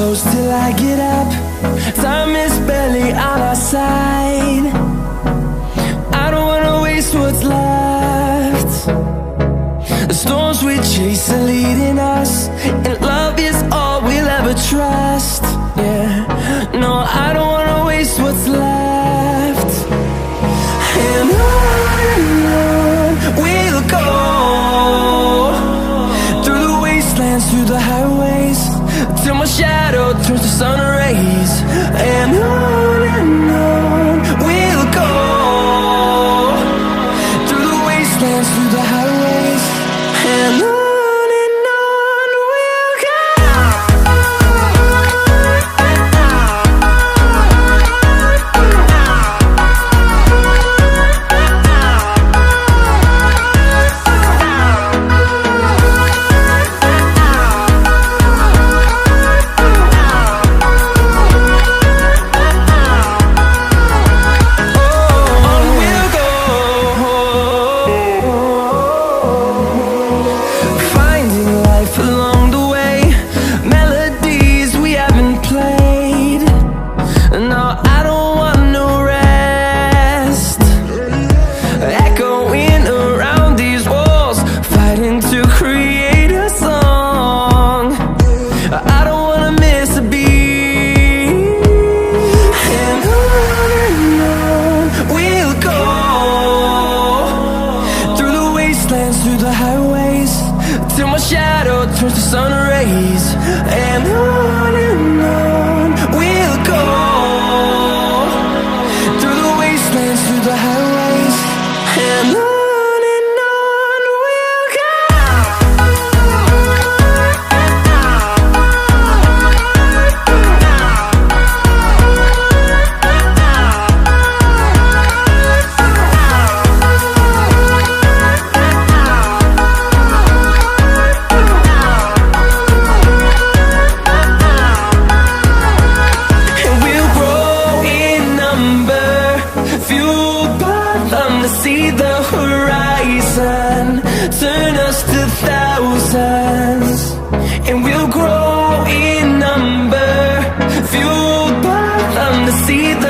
close till I get up. Time is barely on our side. I don't wanna waste what's left. The storms we chase are leading us, and love is all we'll ever trust. Yeah, no, I don't wanna waste what's left. And on we'll go, through the wastelands, through the highways, till my shadow turns to sun rays. And on we'll go, through the wastelands, through the highways, and on we'll go. Through the highways, till my shadow turns to sun rays. And on we'll go, through the wastelands, through the highways, and on we'll go. See the horizon, turn us to thousands, and we'll grow in number, fueled by them to see the